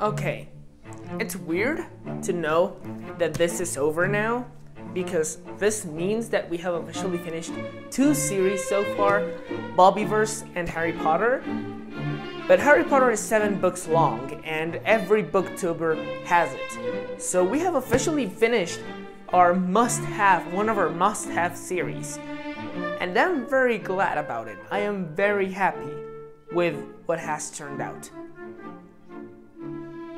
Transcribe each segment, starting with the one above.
Okay, it's weird to know that this is over now, because this means that we have officially finished 2 series so far, Bobbyverse and Harry Potter. But Harry Potter is 7 books long, and every booktuber has it. So we have officially finished our must-have, one of our must-have series. And I'm very glad about it. I am very happy with what has turned out.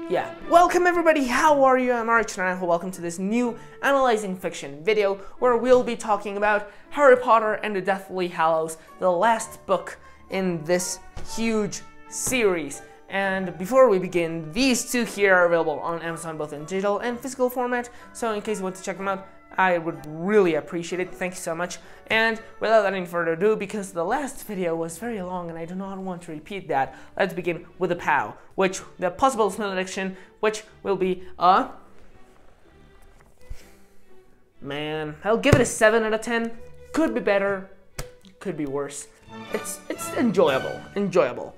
Yeah, welcome everybody, how are you? I'm Naranjo. Welcome to this new Analyzing Fiction video where we'll be talking about Harry Potter and the Deathly Hallows, the last book in this huge series. And before we begin, these 2 here are available on Amazon both in digital and physical format, so in case you want to check them out, I would really appreciate it. Thank you so much. And without any further ado, because the last video was very long and I do not want to repeat that, let's begin with the P.A.O, which the possible smell addiction, which will be man, I'll give it a 7 out of 10. Could be better, could be worse. It's enjoyable.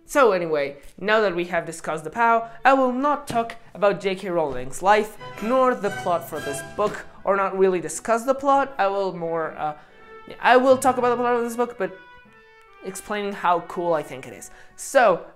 So anyway, now that we have discussed the P.A.O, I will not talk about J.K. Rowling's life, nor the plot for this book, or not really discuss the plot. I will talk about the plot of this book, but explaining how cool I think it is. So,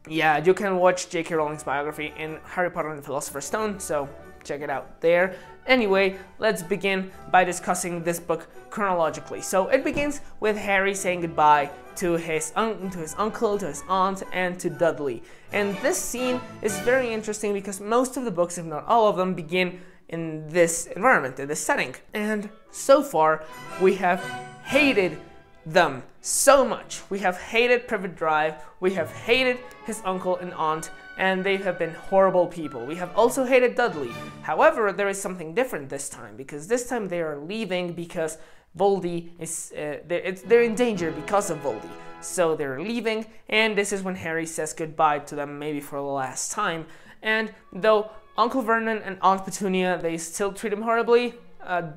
yeah, you can watch J.K. Rowling's biography in Harry Potter and the Philosopher's Stone, so check it out there. Anyway, let's begin by discussing this book chronologically. So it begins with Harry saying goodbye to his uncle, to his aunt, and to Dudley. And this scene is very interesting because most of the books, if not all of them, begin in this environment, in this setting. And so far, we have hated them so much. We have hated Privet Drive, we have hated his uncle and aunt, and they have been horrible people. We have also hated Dudley. However, there is something different this time, because this time they are leaving because Voldy is, they're in danger because of Voldy. So they're leaving, and this is when Harry says goodbye to them, maybe for the last time. And though Uncle Vernon and Aunt Petunia, they still treat him horribly,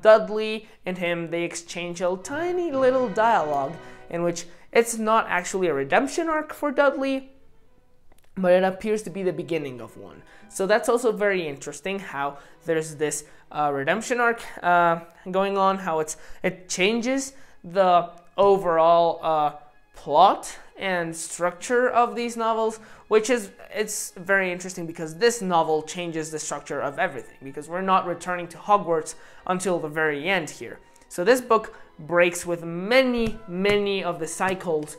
Dudley and him, they exchange a tiny little dialogue in which it's not actually a redemption arc for Dudley, but it appears to be the beginning of one. So that's also very interesting how there's this redemption arc going on, how it changes the overall plot and structure of these novels, which it's very interesting because this novel changes the structure of everything, because we're not returning to Hogwarts until the very end here. So this book breaks with many of the cycles,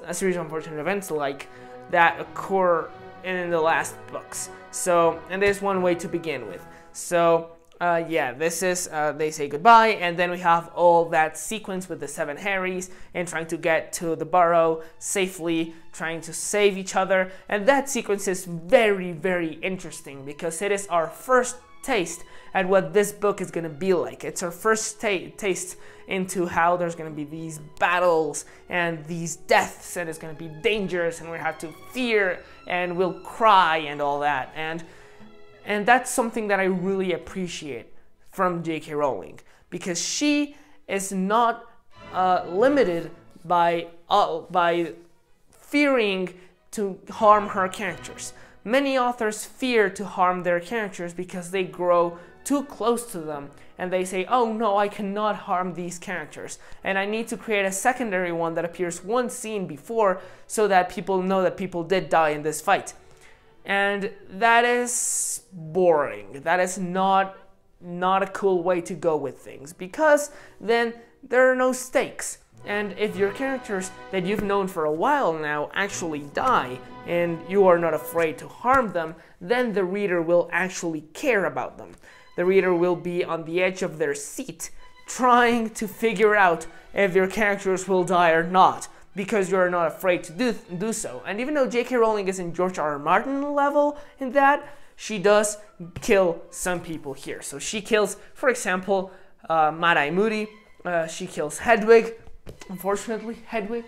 a series of unfortunate events like that occur in the last books. So, and there's one way to begin with. So yeah, this is, they say goodbye, and then we have all that sequence with the 7 Harrys and trying to get to the burrow safely, trying to save each other, and that sequence is very interesting because it is our first taste at what this book is going to be like. It's our first taste into how there's going to be these battles and these deaths, and it's going to be dangerous, and we have to fear, and we'll cry and all that, and that's something that I really appreciate from J.K. Rowling, because she is not limited by fearing to harm her characters. Many authors fear to harm their characters because they grow too close to them, and they say, oh no, I cannot harm these characters, and I need to create a secondary one that appears one scene before so that people know that people did die in this fight. And that is boring. That is not a cool way to go with things, because then there are no stakes. And if your characters that you've known for a while now actually die, and you are not afraid to harm them, then the reader will actually care about them. The reader will be on the edge of their seat, trying to figure out if your characters will die or not, because you're not afraid to do so. And even though J.K. Rowling isn't George R.R. Martin level in that, she does kill some people here. So she kills, for example, Mad-Eye Moody, she kills Hedwig. Unfortunately, Hedwig,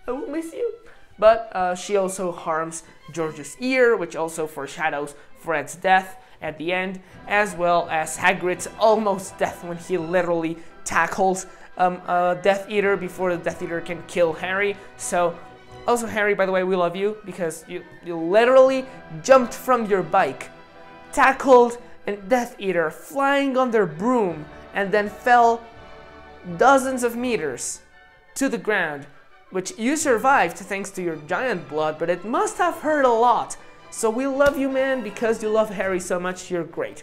I will miss you. But she also harms George's ear, which also foreshadows Fred's death at the end, as well as Hagrid's almost death when he literally tackles a Death Eater before the Death Eater can kill Harry. So Also, Harry, by the way, we love you because you literally jumped from your bike, tackled a Death Eater flying on their broom, and then fell dozens of meters to the ground, which you survived thanks to your giant blood, but it must have hurt a lot. So we love you, man, because you love Harry so much. You're great.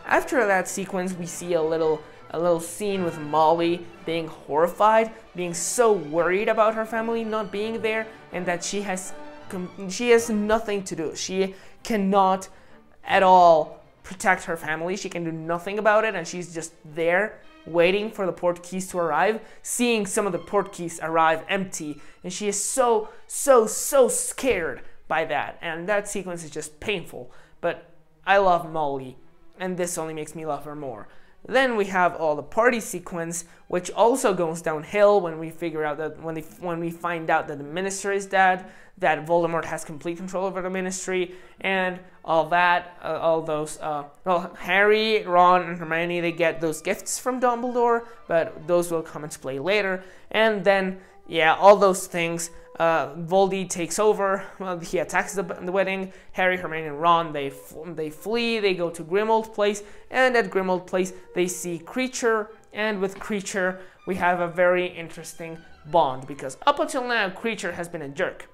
After that sequence, we see a little scene with Molly being horrified, being so worried about her family not being there, and that she has nothing to do. She cannot at all protect her family. She can do nothing about it, and she's just there waiting for the port keys to arrive, seeing some of the port keys arrive empty, and she is so scared by that, and that sequence is just painful. But I love Molly, and this only makes me love her more. Then we have all the party sequence, which also goes downhill when we figure out that when we find out that the minister is dead, that Voldemort has complete control over the ministry, and all that, well, Harry, Ron, and Hermione, they get those gifts from Dumbledore, but those will come into play later. And then, yeah, all those things. Voldy takes over. Well, he attacks the wedding. Harry, Hermione, and Ron, they flee. They go to Grimmauld Place, and at Grimmauld Place they see Kreacher, and with Kreacher we have a very interesting bond, because up until now Kreacher has been a jerk.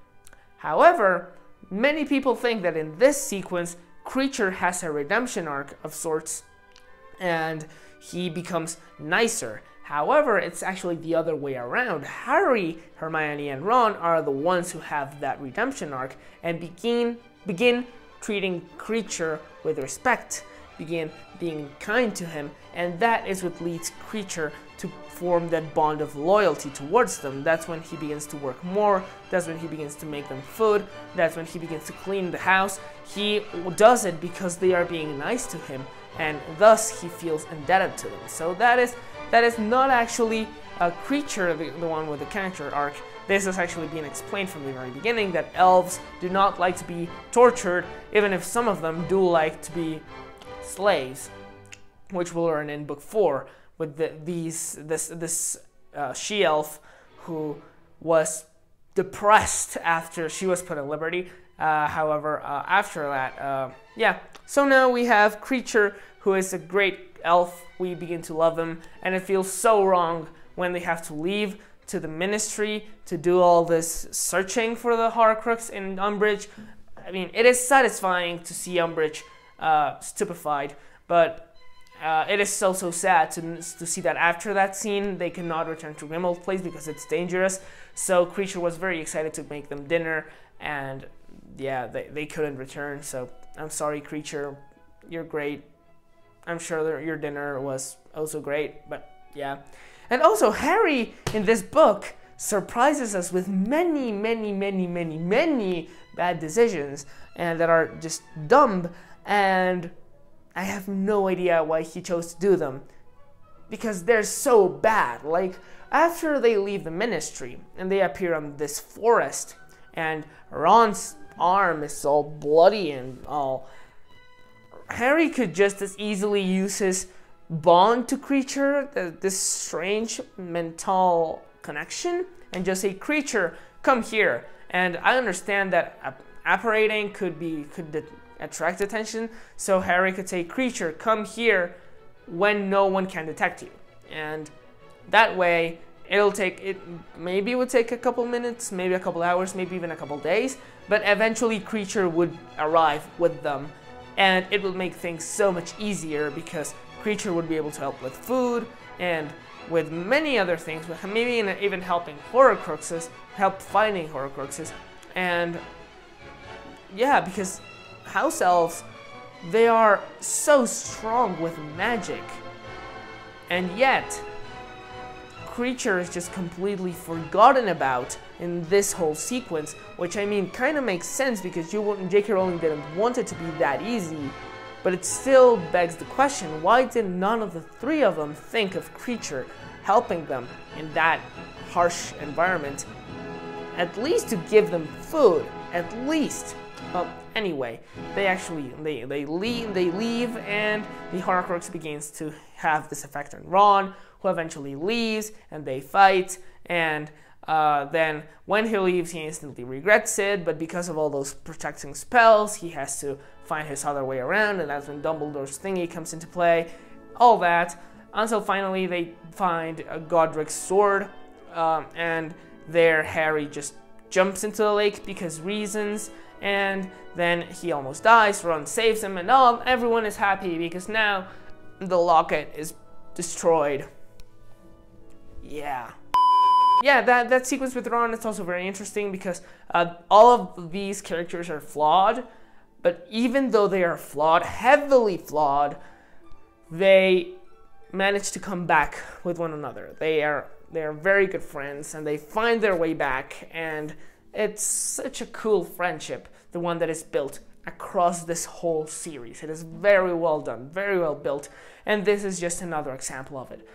However, many people think that in this sequence Kreacher has a redemption arc of sorts, and he becomes nicer. However, it's actually the other way around. Harry, Hermione, and Ron are the ones who have that redemption arc and begin treating Kreacher with respect, begin being kind to him, and that is what leads Kreacher to form that bond of loyalty towards them. That's when he begins to work more, that's when he begins to make them food, that's when he begins to clean the house. He does it because they are being nice to him, and thus he feels indebted to them. So that is not actually a Kreacher, the one with the character arc. This has actually been explained from the very beginning, that elves do not like to be tortured, even if some of them do like to be slaves, which we'll learn in book 4 with this she-elf who was depressed after she was put at liberty. However, after that, yeah. So now we have Kreacher, who is a great elf. We begin to love him, and it feels so wrong when they have to leave to the ministry to do all this searching for the Horcrux in Umbridge. I mean, it is satisfying to see Umbridge stupefied, but it is so sad to see that after that scene they cannot return to Grimmauld Place because it's dangerous. So Kreacher was very excited to make them dinner, and yeah, they couldn't return. So I'm sorry, Kreacher, you're great. I'm sure your dinner was also great, but yeah. And also, Harry in this book surprises us with many bad decisions, and that are just dumb, and I have no idea why he chose to do them, because they're so bad. Like, after they leave the ministry and they appear on this forest, and Ron's arm is all bloody and all, Harry could just as easily use his bond to Kreacher, this strange mental connection, and just say, Kreacher, come here. And I understand that apparating could attract attention, so Harry could say, Kreacher, come here, when no one can detect you. And that way, maybe it would take a couple minutes, maybe a couple hours, maybe even a couple days, but eventually Kreacher would arrive with them, and it would make things so much easier, because Kreacher would be able to help with food and with many other things, maybe even helping Horcruxes, help finding Horcruxes. And yeah, because house elves, they are so strong with magic, and yet Kreacher is just completely forgotten about in this whole sequence, which, I mean, kind of makes sense, because J.K. Rowling didn't want it to be that easy, but it still begs the question, why did none of the three of them think of Kreacher helping them in that harsh environment, at least to give them food, at least. Well, anyway, they leave, and the Horcrux begins to have this effect on Ron, who eventually leaves, and they fight, and Then when he leaves, he instantly regrets it, but because of all those protecting spells, he has to find his other way around, and that's when Dumbledore's thingy comes into play. All that, until finally they find Godric's sword, and there Harry just jumps into the lake because reasons, and then he almost dies. Ron saves him, and everyone is happy because now the locket is destroyed. Yeah, that sequence with Ron is also very interesting because all of these characters are flawed, but even though they are flawed, heavily flawed, they manage to come back with one another. They are very good friends, and they find their way back, and it's such a cool friendship, the one that is built across this whole series. It is very well done, very well built, and this is just another example of it.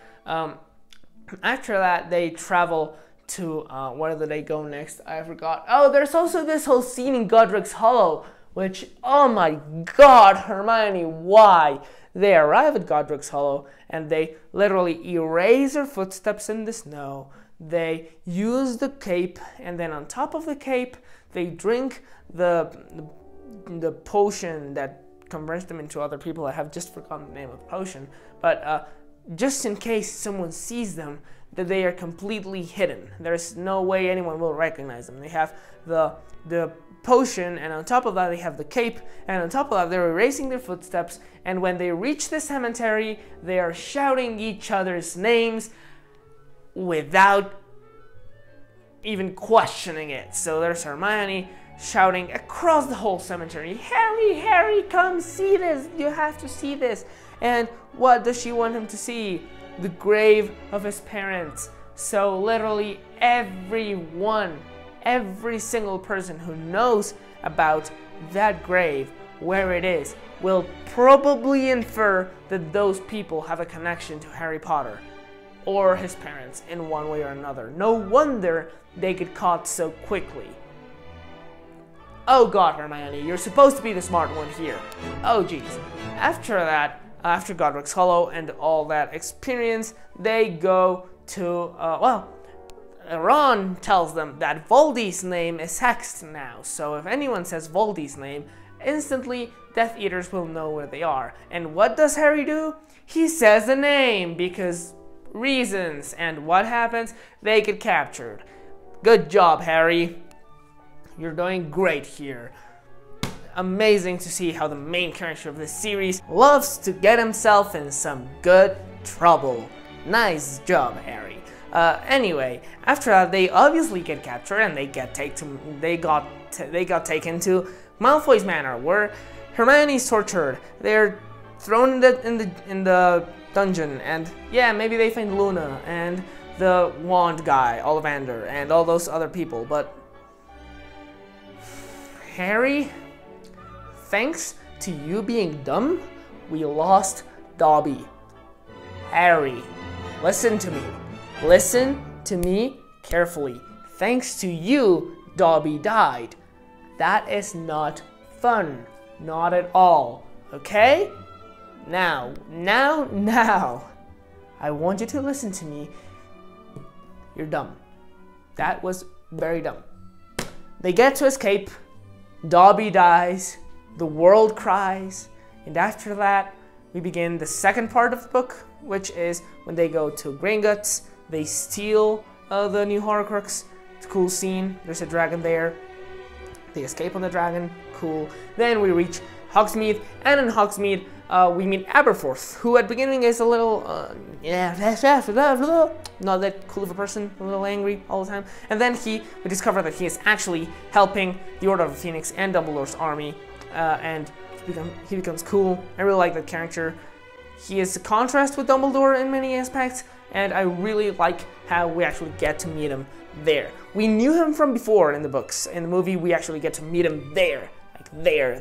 After that, they travel to, where did they go next? I forgot. Oh, there's also this whole scene in Godric's Hollow, which, oh my god, Hermione, why? They arrive at Godric's Hollow, and they literally erase their footsteps in the snow. They use the cape, and then on top of the cape, they drink the potion that converts them into other people. I have just forgotten the name of the potion, but just in case someone sees them, that they are completely hidden. There's no way anyone will recognize them. They have the potion, and on top of that they have the cape, and on top of that they're erasing their footsteps, and when they reach the cemetery, they are shouting each other's names without even questioning it. So there's Hermione shouting across the whole cemetery, "Harry, Harry, come see this, you have to see this." And what does she want him to see? The grave of his parents. So literally everyone, every single person who knows about that grave, where it is, will probably infer that those people have a connection to Harry Potter or his parents in one way or another. No wonder they get caught so quickly. Oh god, Hermione, you're supposed to be the smart one here. Oh geez. After that, after Godric's Hollow and all that experience, they go to, Ron tells them that Voldy's name is hexed now, so if anyone says Voldy's name, instantly Death Eaters will know where they are. And what does Harry do? He says the name, because reasons, and what happens? They get captured. Good job, Harry. You're doing great here. Amazing to see how the main character of this series loves to get himself in some good trouble. Nice job, Harry. Anyway, after that, they obviously get captured and they got taken to Malfoy's Manor, where Hermione's tortured. They're thrown in the dungeon, and yeah, maybe they find Luna and the wand guy, Ollivander, and all those other people. But Harry, thanks to you being dumb, we lost Dobby. Harry, listen to me. Listen to me carefully. Thanks to you, Dobby died. That is not fun. Not at all. Okay? Now. I want you to listen to me. You're dumb. That was very dumb. They get to escape. Dobby dies. The world cries. And after that, we begin the second part of the book, which is when they go to Gringotts. They steal the new Horcrux. It's a cool scene. There's a dragon there. They escape on the dragon. Cool. Then we reach Hogsmeade, and in Hogsmeade, we meet Aberforth, who at the beginning is a little, not that cool of a person, a little angry all the time. And then we discover that he is actually helping the Order of the Phoenix and Dumbledore's army, and he becomes cool. I really like that character. He is a contrast with Dumbledore in many aspects, and I really like how we actually get to meet him there. We knew him from before in the books. In the movie, we actually get to meet him there, like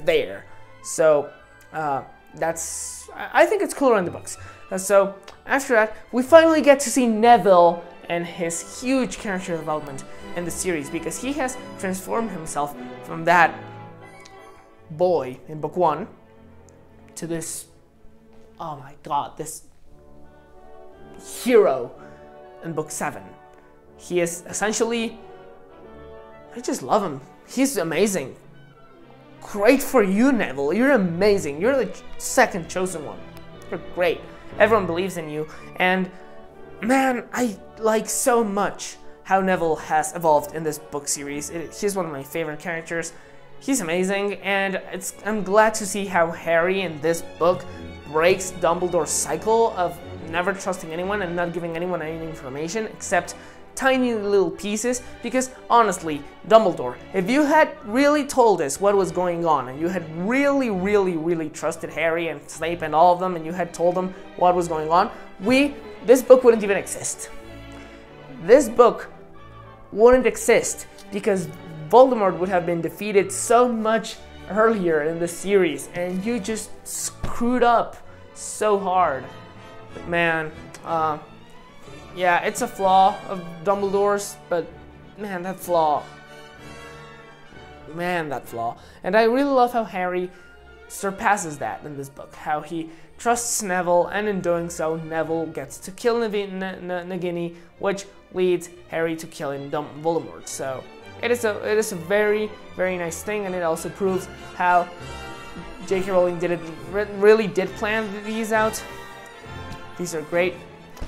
there. So I think it's cooler in the books. So after that, we finally get to see Neville and his huge character development in the series, because he has transformed himself from that boy in book 1 to this, oh my god, this hero in book 7. He is essentially, I just love him. He's amazing. Great for you, Neville. You're amazing. You're the second chosen one. You're great. Everyone believes in you. And man, I like so much how Neville has evolved in this book series. He's one of my favorite characters. He's amazing, and I'm glad to see how Harry in this book breaks Dumbledore's cycle of never trusting anyone and not giving anyone any information except tiny little pieces, because honestly, Dumbledore, if you had really told us what was going on and you had really trusted Harry and Snape and all of them and you had told them what was going on, this book wouldn't even exist. This book wouldn't exist because Voldemort would have been defeated so much earlier in the series and you just screwed up so hard. But man, yeah, it's a flaw of Dumbledore's, but man, that flaw. And I really love how Harry surpasses that in this book, how he trusts Neville, and in doing so, Neville gets to kill Nagini, which leads Harry to killing Voldemort. So it is a very nice thing, and it also proves how J.K. Rowling really did plan these out. These are great.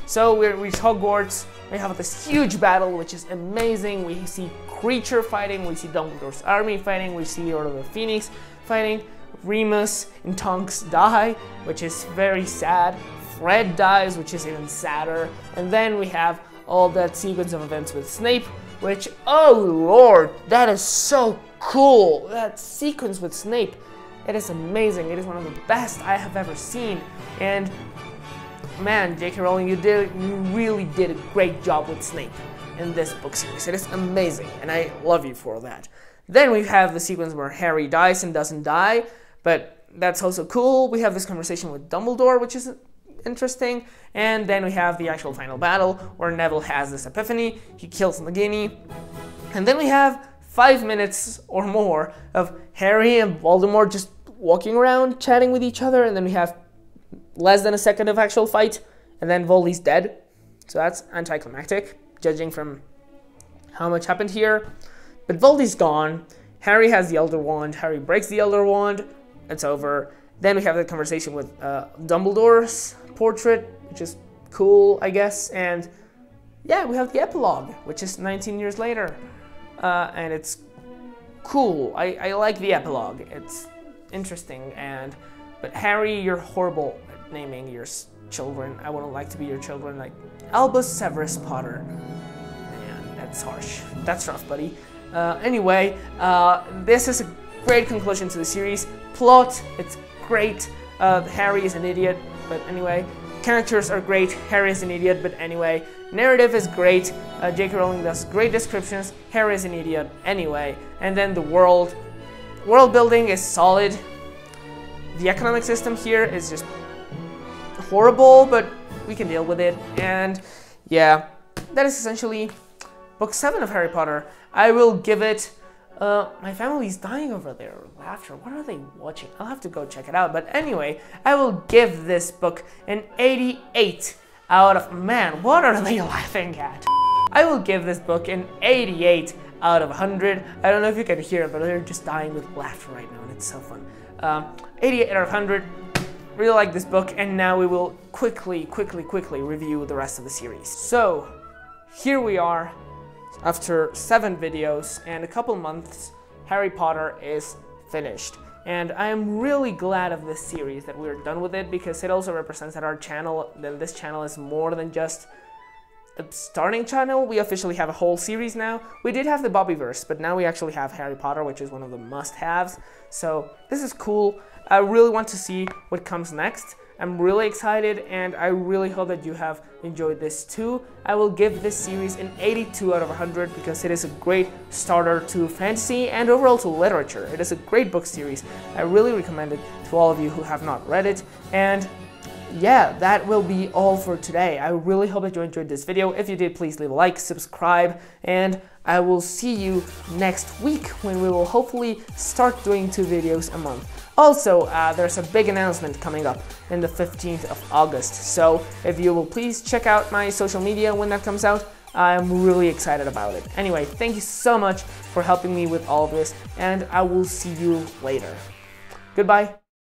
So we reach Hogwarts, we have this huge battle, which is amazing. We see Creature fighting, we see Dumbledore's army fighting, we see the Order of the Phoenix fighting, Remus and Tonks die, which is very sad. Fred dies, which is even sadder. And then we have all that sequence of events with Snape, which, oh lord, that is so cool. That sequence with Snape, it is amazing. It is one of the best I have ever seen. And man, J.K. Rowling, you really did a great job with Snape in this book series. It is amazing, and I love you for that. Then we have the sequence where Harry dies and doesn't die, but that's also cool. We have this conversation with Dumbledore, which is interesting, and then we have the actual final battle where Neville has this epiphany. He kills Nagini, and then we have 5 minutes or more of Harry and Voldemort just walking around, chatting with each other, and then we have less than a second of actual fight, and then Voldy's dead. So that's anticlimactic, judging from how much happened here. But Voldy's gone. Harry has the Elder Wand. Harry breaks the Elder Wand. It's over. Then we have the conversation with Dumbledore's portrait, which is cool, I guess. And yeah, we have the epilogue, which is 19 years later. And it's cool. I like the epilogue. It's interesting. But Harry, you're horrible at naming your children. I wouldn't like to be your children. Like Albus Severus Potter. Man, that's harsh. That's rough, buddy. Anyway, this is a great conclusion to the series. Plot, it's great. Harry is an idiot, but anyway. Characters are great. Harry is an idiot, but anyway. Narrative is great. J.K. Rowling does great descriptions. Harry is an idiot, anyway. And then the world building is solid. The economic system here is just horrible, but we can deal with it. And yeah, that is essentially book 7 of Harry Potter. I will give it, my family's dying over there, laughter. What are they watching? I'll have to go check it out. But anyway, I will give this book an 88 out of, man, what are they laughing at? I will give this book an 88 out of 100. I don't know if you can hear it, but they're just dying with laughter right now, and it's so fun. 88 out of 100. Really like this book, and now we will quickly review the rest of the series. So, here we are. After 7 videos and a couple months, Harry Potter is finished. And I am really glad of this series, that we're done with it, because it also represents that our channel, that this channel is more than just a starting channel. We officially have a whole series now. We did have the Bobbyverse, but now we actually have Harry Potter, which is one of the must-haves. So this is cool. I really want to see what comes next. I'm really excited, and I really hope that you have enjoyed this too. I will give this series an 82 out of 100 because it is a great starter to fantasy and overall to literature. It is a great book series. I really recommend it to all of you who have not read it. And yeah, that will be all for today. I really hope that you enjoyed this video. If you did, please leave a like, subscribe, and I will see you next week when we will hopefully start doing 2 videos a month. Also, there's a big announcement coming up in the 15th of August, so if you will please check out my social media when that comes out. I'm really excited about it. Anyway, thank you so much for helping me with all of this, and I will see you later. Goodbye.